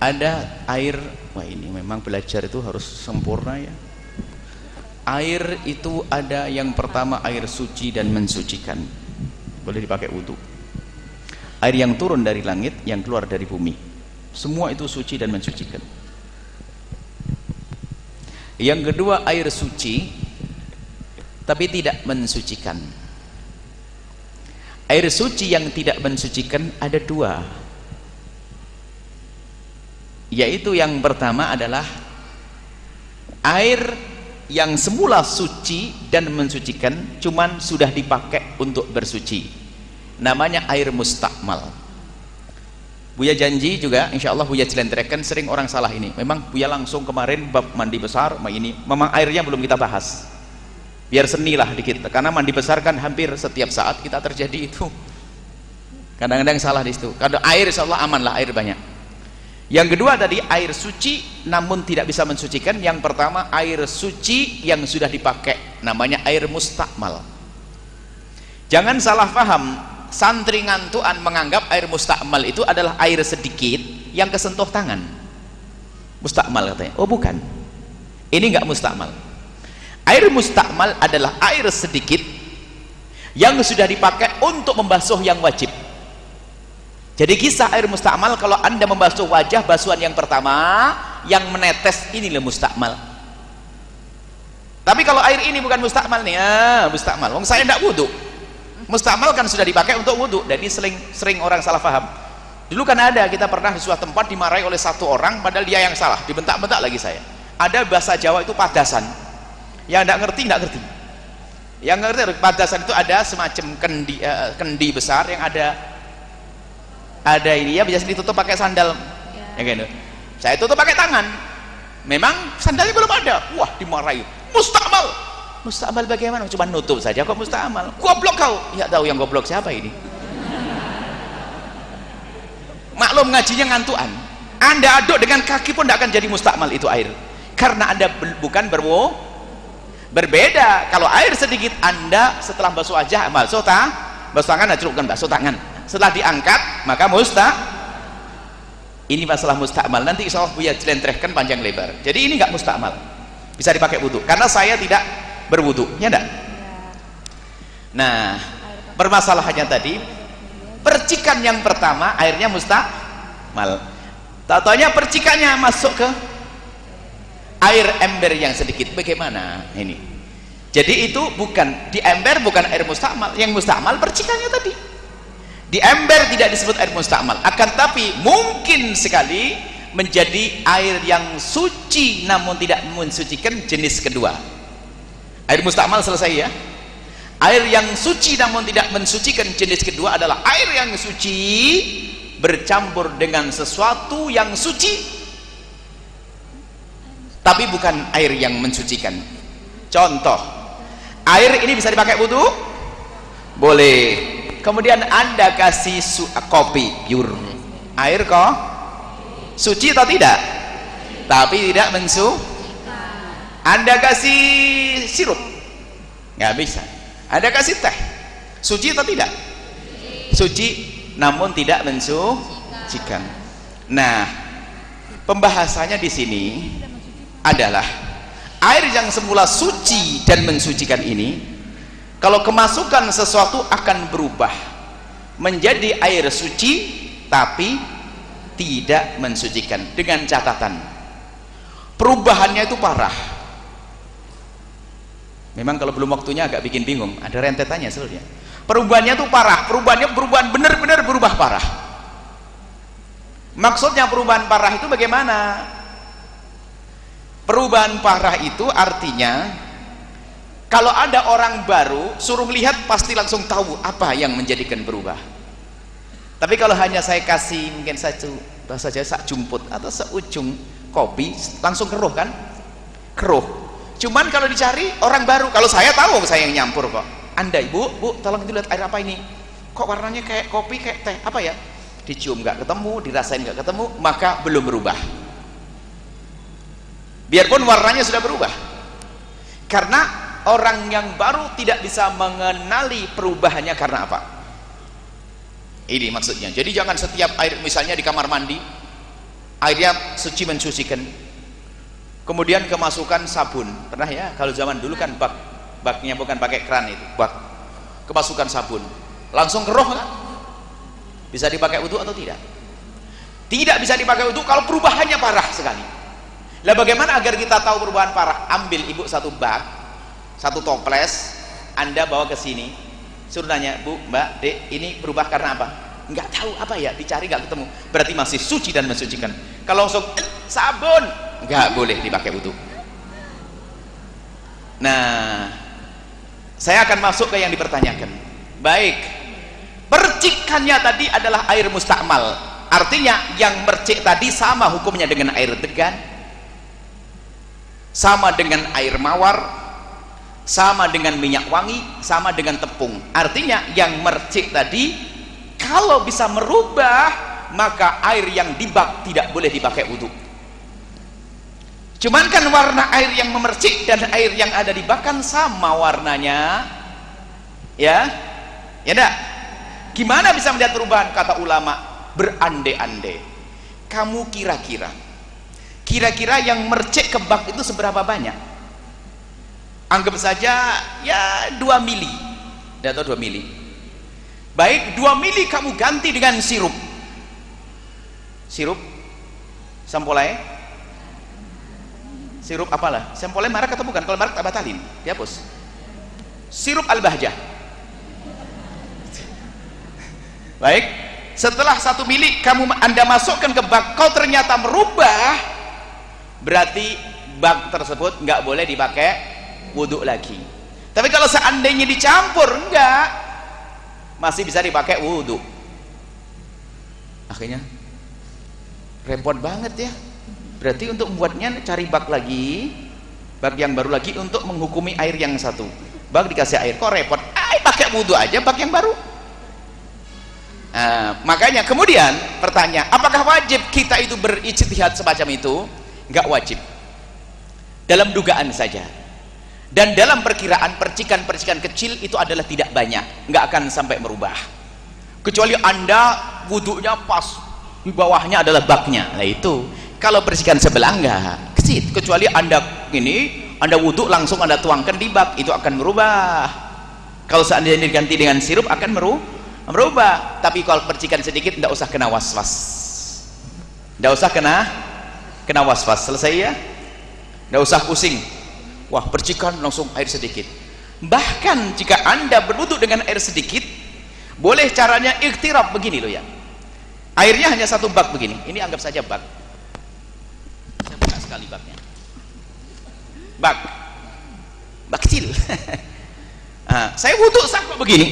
ada air. Wah, ini memang belajar itu harus sempurna ya. Air itu ada yang pertama air suci dan mensucikan, boleh dipakai wudhu. Air yang turun dari langit, yang keluar dari bumi, semua itu suci dan mensucikan. Yang kedua air suci tapi tidak mensucikan. Air suci yang tidak mensucikan ada dua, yaitu yang pertama adalah air yang semula suci dan mensucikan, cuman sudah dipakai untuk bersuci, namanya air mustakmal. Buya janji juga, insya Allah Buya jelentrehkan, sering orang salah ini. Memang Buya langsung kemarin bab mandi besar, ini memang airnya belum kita bahas, biar seni lah dikit, karena mandi besar kan hampir setiap saat kita terjadi itu, kadang-kadang salah di situ. Kalau air insya Allah aman lah, air banyak. Yang kedua tadi air suci namun tidak bisa mensucikan. Yang pertama air suci yang sudah dipakai, namanya air mustakmal. Jangan salah paham, santri ngantuan menganggap air mustakmal itu adalah air sedikit yang kesentuh tangan. Mustakmal katanya. Oh bukan, ini enggak mustakmal. Air mustakmal adalah air sedikit yang sudah dipakai untuk membasuh yang wajib. Jadi kisah air mustakmal, kalau anda membasuh wajah, basuhan yang pertama yang menetes inilah mustakmal. Tapi kalau air ini bukan mustakmal nih, mustakmal, wong saya tidak wudhu. Mustakmal kan sudah dipakai untuk wudhu. Jadi sering orang salah paham. Dulu kan ada, kita pernah di suatu tempat dimarahi oleh satu orang, padahal dia yang salah, dibentak-bentak lagi saya. Ada bahasa Jawa itu padasan, yang tidak ngerti tidak ngerti. Yang ngerti padasan itu ada semacam kendi besar yang ada ini ya, biasa ditutup pakai sandal ya gitu. Saya tutup pakai tangan, memang sandalnya belum ada. Wah, dimarahi, mustakmal. Mustakmal bagaimana? Cuma nutup saja kok mustakmal? Goblok kau. Ya tahu yang goblok siapa ini. Maklum ngajinya ngantuan, anda aduk dengan kaki pun tidak akan jadi mustakmal itu air, karena anda bukan berbeda. Kalau air sedikit, anda setelah basuh wajah basuh tangan, bukan basuh tangan, setelah diangkat maka ini masalah mustakmal. Nanti insya Allah Buya jelentrehkan panjang lebar. Jadi ini enggak mustakmal, bisa dipakai wudhu, karena saya tidak berwudhu, ya enggak? Nah, permasalahannya tadi percikan yang pertama airnya mustakmal, tatonya percikannya masuk ke air ember yang sedikit. Bagaimana ini? Jadi itu bukan di ember, bukan air mustakmal. Yang mustakmal percikannya tadi. Di ember tidak disebut air mustakmal, akan tapi mungkin sekali menjadi air yang suci namun tidak mensucikan, jenis kedua. Air mustakmal selesai ya. Air yang suci namun tidak mensucikan, jenis kedua adalah air yang suci bercampur dengan sesuatu yang suci tapi bukan air yang mensucikan. Contoh, air ini bisa dipakai wudhu? Boleh. Kemudian anda kasih kopi pure, air kok suci atau tidak? Tapi tidak anda kasih sirup, nggak bisa. Anda kasih teh, suci atau tidak? Suci namun tidak mensucikan. Nah, pembahasannya di sini adalah air yang semula suci dan mensucikan ini, kalau kemasukan sesuatu akan berubah menjadi air suci tapi tidak mensucikan, dengan catatan perubahannya itu parah. Memang kalau belum waktunya agak bikin bingung, ada rentetannya sebenarnya. Perubahannya itu parah, perubahan benar-benar berubah parah. Maksudnya perubahan parah itu bagaimana? Perubahan parah itu artinya kalau ada orang baru suruh lihat pasti langsung tahu apa yang menjadikan berubah. Tapi kalau hanya saya kasih mungkin satu bahasa Jawa sak jumput atau seujung kopi, langsung keruh kan? Keruh. Cuman kalau dicari orang baru, kalau saya tahu saya yang nyampur kok. Anda ibu, bu tolong itu lihat air apa ini? Kok warnanya kayak kopi, kayak teh, apa ya? Dicium nggak ketemu, dirasain nggak ketemu, maka belum berubah. Biarpun warnanya sudah berubah. Karena orang yang baru tidak bisa mengenali perubahannya karena apa? Ini maksudnya. Jadi jangan setiap air, misalnya di kamar mandi airnya suci mensucikan, kemudian kemasukan sabun. Pernah ya, kalau zaman dulu kan baknya bukan pakai keran, itu bak, kemasukan sabun langsung keruh kan? Bisa dipakai wudu atau tidak? Tidak bisa dipakai wudu kalau perubahannya parah sekali. Lah bagaimana agar kita tahu perubahan parah? Ambil ibu satu bak, satu toples, Anda bawa ke sini, suruh nanya, Bu, Mbak, Dek, ini berubah karena apa? Nggak tahu apa ya, dicari nggak ketemu, berarti masih suci dan mensucikan. Kalau langsung sabun, nggak boleh dipakai wudu. Nah, saya akan masuk ke yang dipertanyakan. Baik, percikannya tadi adalah air mustakmal, artinya yang mercik tadi sama hukumnya dengan air degan, sama dengan air mawar, sama dengan minyak wangi, sama dengan tepung. Artinya yang mercik tadi kalau bisa merubah, maka air yang di bak tidak boleh dipakai wudu. Cuman kan warna air yang memercik dan air yang ada di bak kan sama warnanya, ya enggak? Gimana bisa melihat perubahan? Kata ulama, berandai-andai. Kamu kira-kira yang mercik ke bak itu seberapa banyak? Anggap saja ya 2 mili atau 2 mili. Baik, 2 mili kamu ganti dengan sirup sampolai, sirup apalah, sampolai marak atau bukan? Kalau marak tak batalin, dihapus. Sirup al-bahjah. Baik, setelah 1 mili Anda masukkan ke bak, kau ternyata merubah, berarti bak tersebut nggak boleh dipakai wudhu lagi. Tapi kalau seandainya dicampur, enggak, masih bisa dipakai wudhu. Akhirnya repot banget ya. Berarti untuk membuatnya cari bak lagi, bak yang baru lagi untuk menghukumi air yang satu. Bak dikasih air, kok repot? Pakai wudhu aja bak yang baru. Nah, makanya kemudian pertanyaan, apakah wajib kita itu berijtihad semacam itu? Enggak wajib. Dalam dugaan saja. Dan dalam perkiraan percikan-percikan kecil itu adalah tidak banyak, nggak akan sampai merubah. Kecuali Anda wudhunya pas, di bawahnya adalah baknya. Nah itu, kalau percikan sebelah nggak kecil. Kecuali Anda wudhu langsung Anda tuangkan di bak, itu akan merubah. Kalau seandainya diganti dengan sirup akan merubah. Tapi kalau percikan sedikit, nggak usah kena was-was. Nggak usah kena was-was. Selesai ya? Nggak usah pusing. Wah, percikan langsung air sedikit. Bahkan jika Anda berwudu dengan air sedikit, boleh caranya ikhtirab begini loh ya. Airnya hanya 1 bak begini. Ini anggap saja bak. Saya buka sekali baknya. Bak kecil. Nah, saya wudu sah kok begini.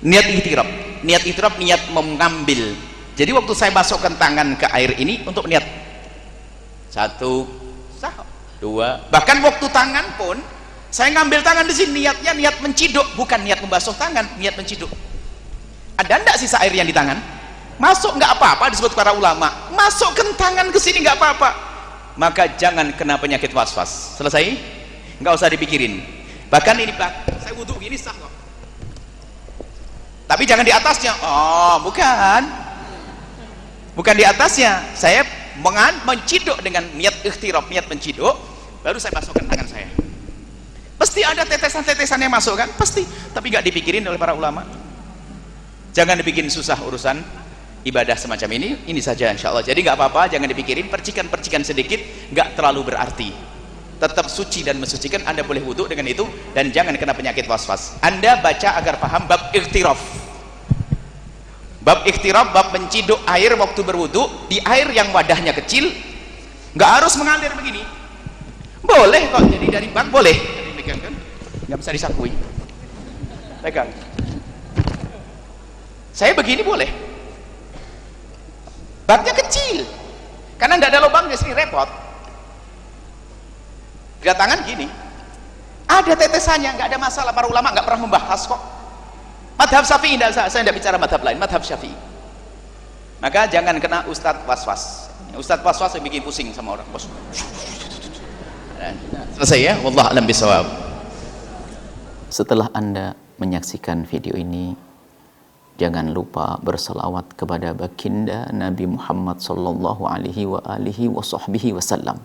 Niat ikhtirab, niat mengambil. Jadi waktu saya masukkan tangan ke air ini untuk niat 1, sah. 2, bahkan waktu tangan pun saya ngambil tangan di sini niatnya niat menciduk, bukan niat membasuh tangan, niat menciduk. Ada enggak sisa air yang di tangan? Masuk nggak apa-apa, disebut para ulama. Masukkan tangan ke sini nggak apa-apa. Maka jangan kena penyakit was-was. Selesai? Nggak usah dipikirin. Bahkan ini saya wudhu gini sah kok. Tapi jangan di atasnya. Oh, bukan di atasnya. Saya menciduk dengan niat ikhtirab, niat menciduk. Baru saya masukkan tangan saya. Pasti ada tetesan-tetesan yang masuk kan? Pasti. Tapi nggak dipikirin oleh para ulama. Jangan dibikin susah urusan ibadah semacam ini. Ini saja insya Allah. Jadi nggak apa-apa, jangan dipikirin. Percikan-percikan sedikit nggak terlalu berarti. Tetap suci dan mensucikan. Anda boleh wudhu dengan itu dan jangan kena penyakit was-was. Anda baca agar paham bab ikhtiraf. Bab ikhtiraf, bab menciduk air waktu berwudhu di air yang wadahnya kecil. Nggak harus mengalir begini. Boleh kok, jadi dari bak boleh. Jadi pegang kan, nggak bisa disakui. Pegang. Saya begini boleh. Baknya kecil, karena nggak ada lubangnya, sini repot. Tangan gini, ada tetesannya, nggak ada masalah. Para ulama nggak pernah membahas kok. Madhab Syafi'i, saya tidak bicara madhab lain, madhab Syafi'i. Maka jangan kena ustadz was-was. Ustadz was-was yang bikin pusing sama orang. Selesai ya, wallahu a'lam bishawab. Setelah Anda menyaksikan video ini, Jangan lupa berselawat kepada baginda Nabi Muhammad sallallahu alaihi wa alihi wasallam.